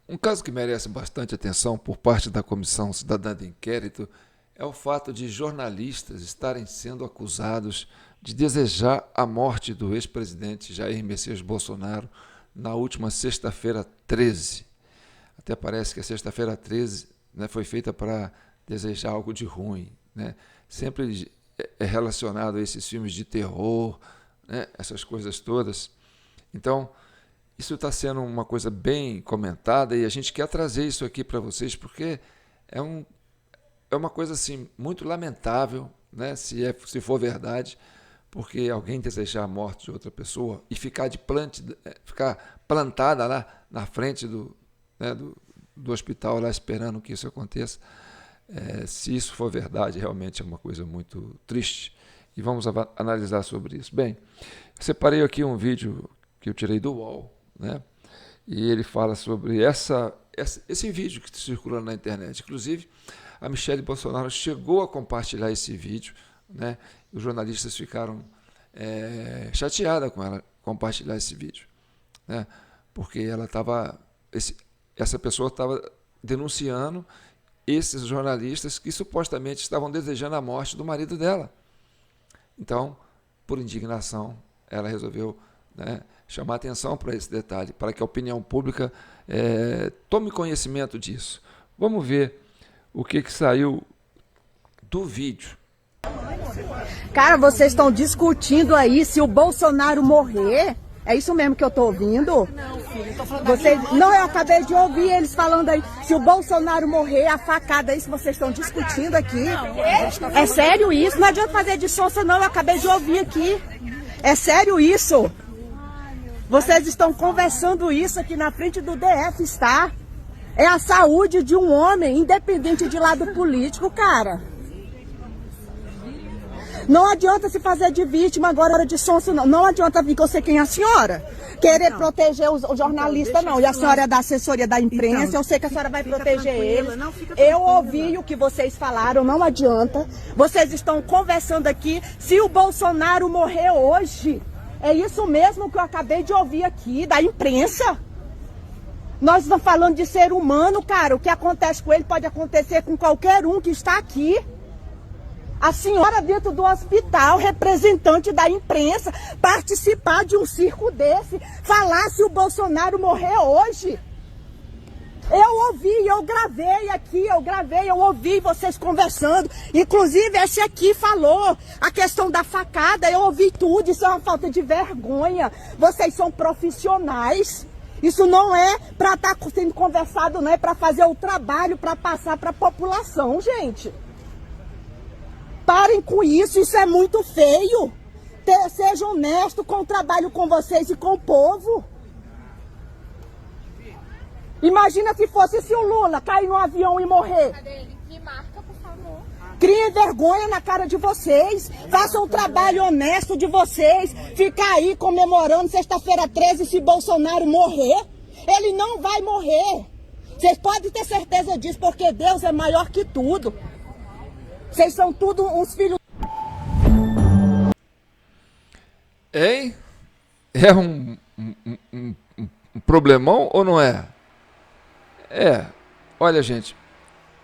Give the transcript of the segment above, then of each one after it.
Um caso que merece bastante atenção por parte da Comissão Cidadã de Inquérito é o fato de jornalistas estarem sendo acusados de desejar a morte do ex-presidente Jair Messias Bolsonaro na última sexta-feira 13. Até parece que a sexta-feira 13, né, foi feita para desejar algo de ruim, né? Sempre é relacionado a esses filmes de terror, né, essas coisas todas. Então, isso está sendo uma coisa bem comentada e a gente quer trazer isso aqui para vocês porque é, um, é uma coisa assim, muito lamentável, né, se for verdade, porque alguém desejar a morte de outra pessoa e ficar plantada lá na frente né, do hospital, lá esperando que isso aconteça. Se isso for verdade, realmente é uma coisa muito triste. E vamos analisar sobre isso. Bem, separei aqui um vídeo que eu tirei do UOL, né? E ele fala sobre esse vídeo que circula na internet. Inclusive, a Michelle Bolsonaro chegou a compartilhar esse vídeo, né? Os jornalistas ficaram chateados com ela compartilhar esse vídeo, né? Porque essa pessoa estava denunciando esses jornalistas que supostamente estavam desejando a morte do marido dela. Então, por indignação, ela resolveu, né, chamar atenção para esse detalhe, para que a opinião pública tome conhecimento disso. Vamos ver o que saiu do vídeo. Cara, vocês estão discutindo aí se o Bolsonaro morrer. É isso mesmo que eu tô ouvindo? Não, filho, eu tô falando Não, eu acabei de ouvir eles falando aí. Se o Bolsonaro morrer, a facada é isso que vocês estão discutindo aqui. É sério isso? Não adianta fazer de sonsa não, eu acabei de ouvir aqui. É sério isso? Vocês estão conversando isso aqui na frente do DF, está? É a saúde de um homem, independente de lado político, cara. Não adianta se fazer de vítima agora de sonso, não. Não adianta vir que eu sei quem é a senhora. Querer proteger o jornalista, não. E a senhora é da assessoria da imprensa, então, eu sei que a senhora vai proteger ele. Eu ouvi o que vocês falaram, não adianta. Vocês estão conversando aqui. Se o Bolsonaro morrer hoje, é isso mesmo que eu acabei de ouvir aqui, da imprensa. Nós estamos falando de ser humano, cara. O que acontece com ele pode acontecer com qualquer um que está aqui. A senhora dentro do hospital, representante da imprensa, participar de um circo desse, falar se o Bolsonaro morrer hoje. Eu ouvi, eu gravei aqui, eu ouvi vocês conversando. Inclusive, esse aqui falou a questão da facada, eu ouvi tudo, isso é uma falta de vergonha. Vocês são profissionais. Isso não é para estar sendo conversado, não é para fazer o trabalho, para passar para a população, gente. Parem com isso é muito feio. Sejam honestos com o trabalho com vocês e com o povo. Imagina se o Lula cair no avião e morrer. Me marca, por favor. Criem vergonha na cara de vocês. Façam o trabalho honesto de vocês. Ficar aí comemorando sexta-feira 13 se Bolsonaro morrer. Ele não vai morrer. Vocês podem ter certeza disso, porque Deus é maior que tudo. Vocês são tudo uns filhos... Hein? É um problemão ou não é? Olha, gente,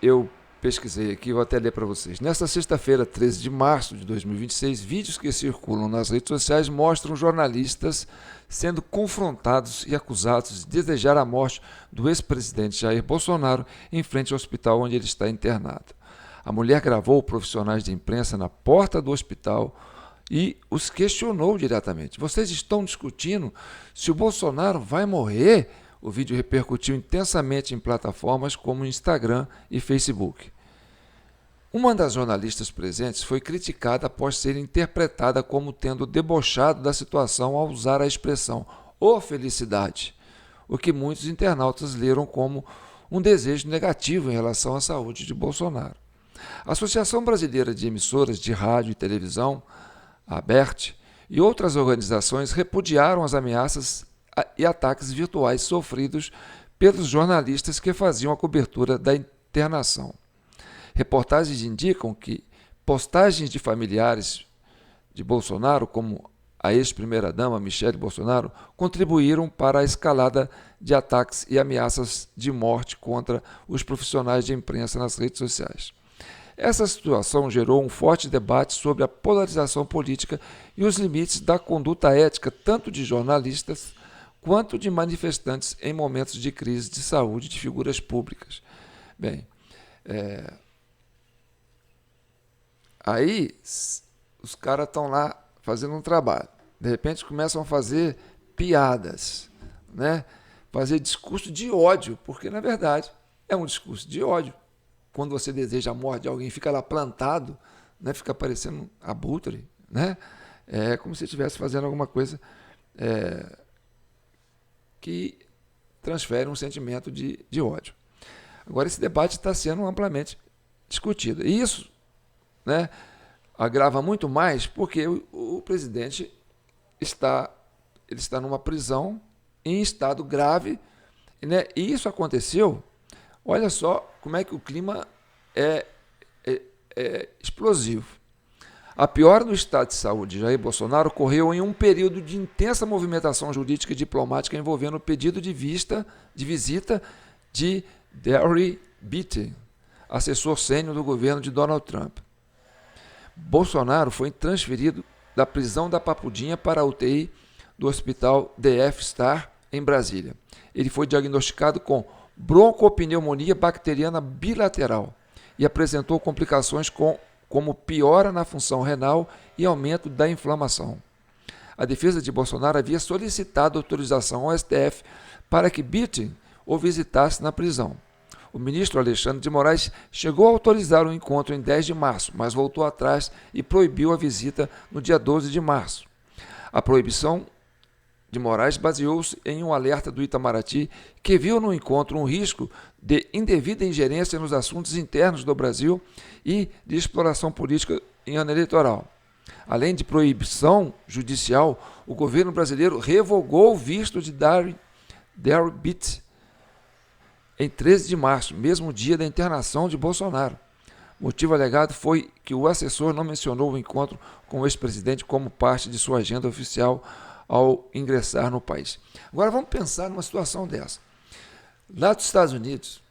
eu pesquisei aqui, vou até ler para vocês. Nesta sexta-feira, 13 de março de 2026, vídeos que circulam nas redes sociais mostram jornalistas sendo confrontados e acusados de desejar a morte do ex-presidente Jair Bolsonaro em frente ao hospital onde ele está internado. A mulher gravou profissionais de imprensa na porta do hospital e os questionou diretamente. Vocês estão discutindo se o Bolsonaro vai morrer? O vídeo repercutiu intensamente em plataformas como Instagram e Facebook. Uma das jornalistas presentes foi criticada após ser interpretada como tendo debochado da situação ao usar a expressão "ô felicidade", o que muitos internautas leram como um desejo negativo em relação à saúde de Bolsonaro. A Associação Brasileira de Emissoras de Rádio e Televisão, a ABERT, e outras organizações repudiaram as ameaças e ataques virtuais sofridos pelos jornalistas que faziam a cobertura da internação. Reportagens indicam que postagens de familiares de Bolsonaro, como a ex-primeira-dama Michelle Bolsonaro, contribuíram para a escalada de ataques e ameaças de morte contra os profissionais de imprensa nas redes sociais. Essa situação gerou um forte debate sobre a polarização política e os limites da conduta ética tanto de jornalistas quanto de manifestantes em momentos de crise de saúde de figuras públicas. Bem, aí os caras estão lá fazendo um trabalho. De repente começam a fazer piadas, né? Fazer discurso de ódio, porque na verdade é um discurso de ódio. Quando você deseja a morte de alguém, fica lá plantado, né? Fica parecendo abutre, né? É como se estivesse fazendo alguma coisa que transfere um sentimento de ódio. Agora, esse debate está sendo amplamente discutido. E isso, né, agrava muito mais porque o presidente está numa prisão em estado grave, né? E isso aconteceu. Olha só como é que o clima é explosivo. A piora no estado de saúde de Jair Bolsonaro ocorreu em um período de intensa movimentação jurídica e diplomática envolvendo o pedido de visita de Darry Beatty, assessor sênior do governo de Donald Trump. Bolsonaro foi transferido da prisão da Papudinha para a UTI do Hospital DF Star, em Brasília. Ele foi diagnosticado com broncopneumonia bacteriana bilateral e apresentou complicações como piora na função renal e aumento da inflamação. A defesa de Bolsonaro havia solicitado autorização ao STF para que Beatty o visitasse na prisão. O ministro Alexandre de Moraes chegou a autorizar o encontro em 10 de março, mas voltou atrás e proibiu a visita no dia 12 de março. A proibição de Moraes baseou-se em um alerta do Itamaraty que viu no encontro um risco de indevida ingerência nos assuntos internos do Brasil e de exploração política em ano eleitoral. Além de proibição judicial, o governo brasileiro revogou o visto de Darry Beatty em 13 de março, mesmo dia da internação de Bolsonaro. O motivo alegado foi que o assessor não mencionou o encontro com o ex-presidente como parte de sua agenda oficial ao ingressar no país. Agora vamos pensar numa situação dessa. Lá dos Estados Unidos,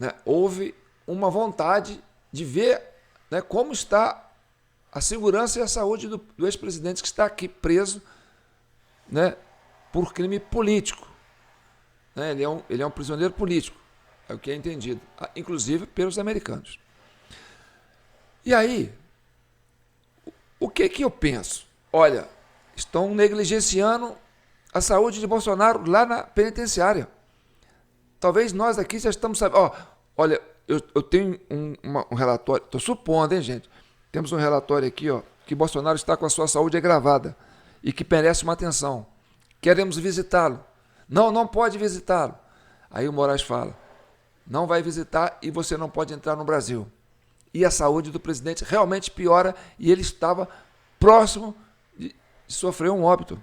né, houve uma vontade de ver, né, como está a segurança e a saúde do ex-presidente que está aqui preso, né, por crime político. Né, ele é um prisioneiro político, é o que é entendido, inclusive pelos americanos. E aí, o que eu penso? Olha, estão negligenciando a saúde de Bolsonaro lá na penitenciária. Talvez nós aqui já estamos sabendo. Olha, eu tenho um relatório, estou supondo, hein, gente? Temos um relatório aqui, que Bolsonaro está com a sua saúde agravada e que merece uma atenção. Queremos visitá-lo. Não pode visitá-lo. Aí o Moraes fala, não vai visitar e você não pode entrar no Brasil. E a saúde do presidente realmente piora e ele estava próximo de sofrer um óbito,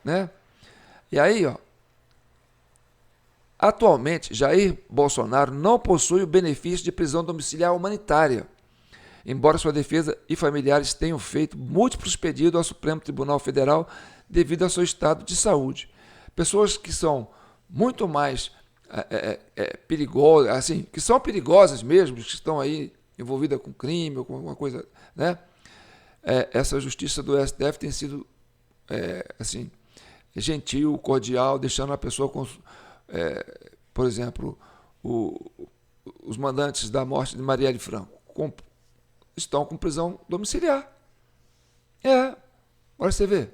né? E aí, atualmente, Jair Bolsonaro não possui o benefício de prisão domiciliar humanitária, embora sua defesa e familiares tenham feito múltiplos pedidos ao Supremo Tribunal Federal devido ao seu estado de saúde. Pessoas que são muito mais perigosas, assim, que são perigosas mesmo, que estão aí envolvidas com crime ou com alguma coisa, né? Essa justiça do STF tem sido assim, gentil, cordial, deixando a pessoa com, por exemplo, os mandantes da morte de Marielle Franco estão com prisão domiciliar. Agora você vê,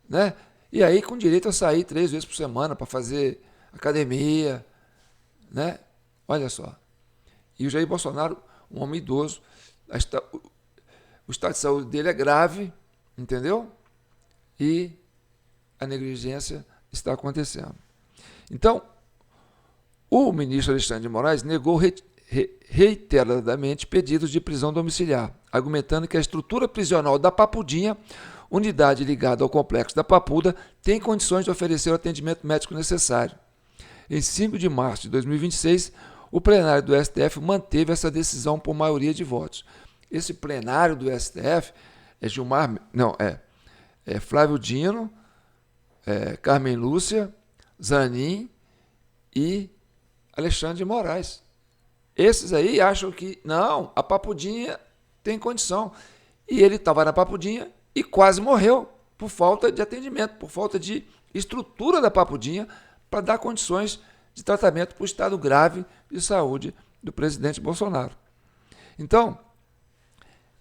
né? E aí com direito a sair 3 vezes por semana para fazer academia, né? Olha só. E o Jair Bolsonaro, um homem idoso, o estado de saúde dele é grave, entendeu? E a negligência está acontecendo. Então, o ministro Alexandre de Moraes negou reiteradamente pedidos de prisão domiciliar, argumentando que a estrutura prisional da Papudinha, unidade ligada ao complexo da Papuda, tem condições de oferecer o atendimento médico necessário. Em 5 de março de 2026, o plenário do STF manteve essa decisão por maioria de votos. Esse plenário do STF é Flávio Dino, Carmen Lúcia, Zanin e Alexandre de Moraes. Esses aí acham que, não, a Papudinha tem condição. E ele estava na Papudinha e quase morreu por falta de atendimento, por falta de estrutura da Papudinha para dar condições de tratamento para o estado grave de saúde do presidente Bolsonaro. Então,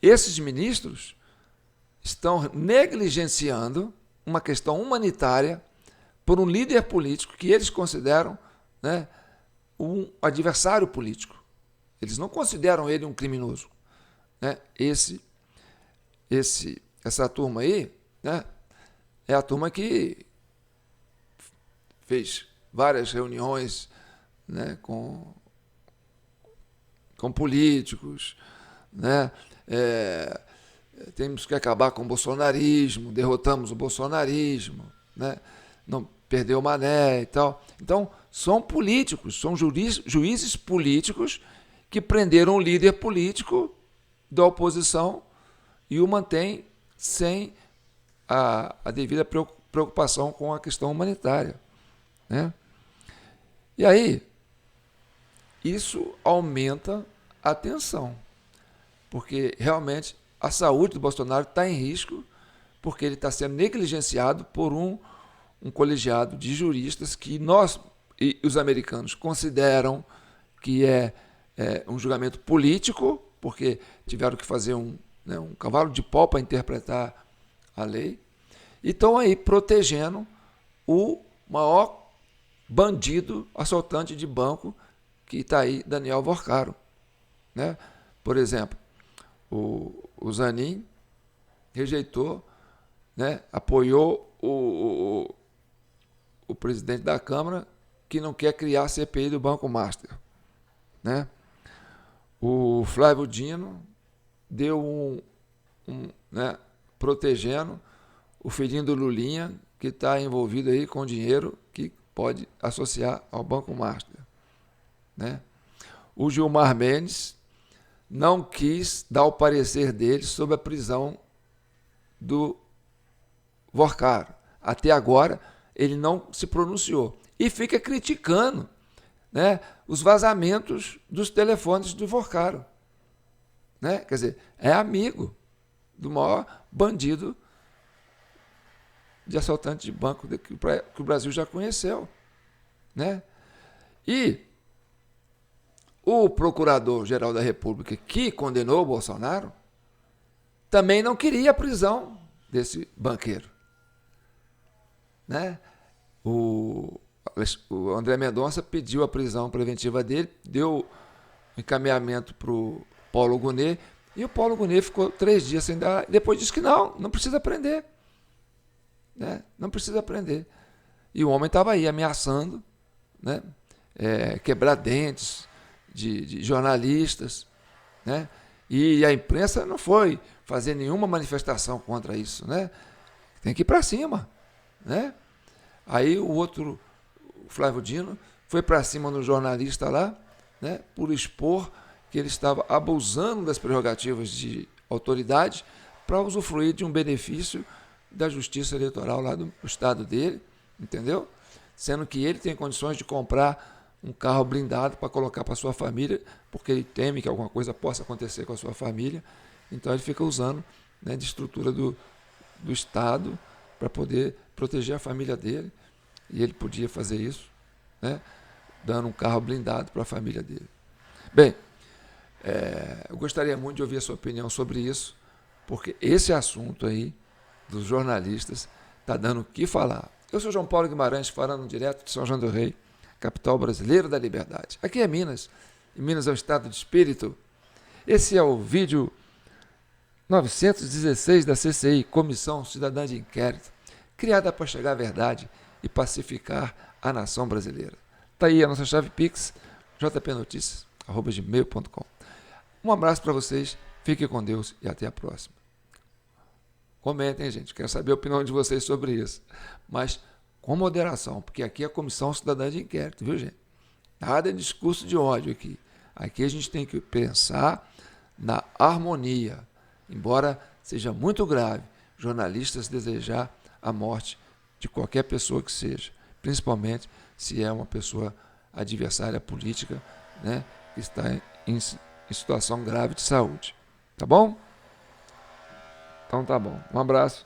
esses ministros estão negligenciando uma questão humanitária por um líder político que eles consideram, né, um adversário político. Eles não consideram ele um criminoso, né? Essa turma aí, né, é a turma que fez várias reuniões, né, com políticos, né? Temos que acabar com o bolsonarismo, derrotamos o bolsonarismo, né? Não perdeu o Mané e tal. Então, são políticos, são juízes políticos que prenderam um líder político da oposição e o mantém sem a devida preocupação com a questão humanitária, né? E aí, isso aumenta a tensão, porque realmente a saúde do Bolsonaro está em risco, porque ele está sendo negligenciado por um colegiado de juristas que nós e os americanos consideram que é um julgamento político, porque tiveram que fazer um cavalo de pau para interpretar a lei, e estão aí protegendo o maior bandido, assaltante de banco, que está aí, Daniel Vorcaro, né? Por exemplo, o Zanin rejeitou, né, apoiou o presidente da Câmara, que não quer criar a CPI do Banco Master, né? O Flávio Dino deu né, protegendo o filhinho do Lulinha, que está envolvido aí com dinheiro que pode associar ao Banco Master, né? O Gilmar Mendes não quis dar o parecer dele sobre a prisão do Vorcaro. Até agora, ele não se pronunciou. E fica criticando, né, os vazamentos dos telefones do Vorcaro, né? Quer dizer, é amigo do maior bandido de assaltante de banco que o Brasil já conheceu, né? E o Procurador-Geral da República, que condenou o Bolsonaro, também não queria a prisão desse banqueiro, né? O André Mendonça pediu a prisão preventiva dele, deu encaminhamento para o Paulo Gonet, e o Paulo Gonet ficou 3 dias sem dar, depois disse que não precisa prender, né? Não precisa prender. E o homem estava aí ameaçando, né, quebrar dentes de jornalistas, né? E a imprensa não foi fazer nenhuma manifestação contra isso, né? Tem que ir para cima, né? Aí o Flávio Dino, foi para cima do jornalista lá, né, por expor que ele estava abusando das prerrogativas de autoridade para usufruir de um benefício da justiça eleitoral lá do estado dele, entendeu? Sendo que ele tem condições de comprar um carro blindado para colocar para sua família, porque ele teme que alguma coisa possa acontecer com a sua família, então ele fica usando, né, de estrutura do Estado para poder proteger a família dele, e ele podia fazer isso, né, dando um carro blindado para a família dele. Bem, eu gostaria muito de ouvir a sua opinião sobre isso, porque esse assunto aí dos jornalistas está dando o que falar. Eu sou João Paulo Guimarães, falando direto de São João do Rei, capital brasileira da liberdade. Aqui é Minas, e Minas é o estado de espírito. Esse é o vídeo 916 da CCI, Comissão Cidadã de Inquérito, criada para chegar à verdade e pacificar a nação brasileira. Está aí a nossa chave Pix, jpnoticias@gmail.com. Um abraço para vocês, fiquem com Deus e até a próxima. Comentem, gente, quero saber a opinião de vocês sobre isso, mas com moderação, porque aqui é a Comissão Cidadã de Inquérito, viu, gente? Nada de discurso de ódio aqui. Aqui a gente tem que pensar na harmonia, embora seja muito grave jornalistas desejar a morte de qualquer pessoa que seja, principalmente se é uma pessoa adversária política, né, que está em situação grave de saúde. Tá bom? Então tá bom. Um abraço.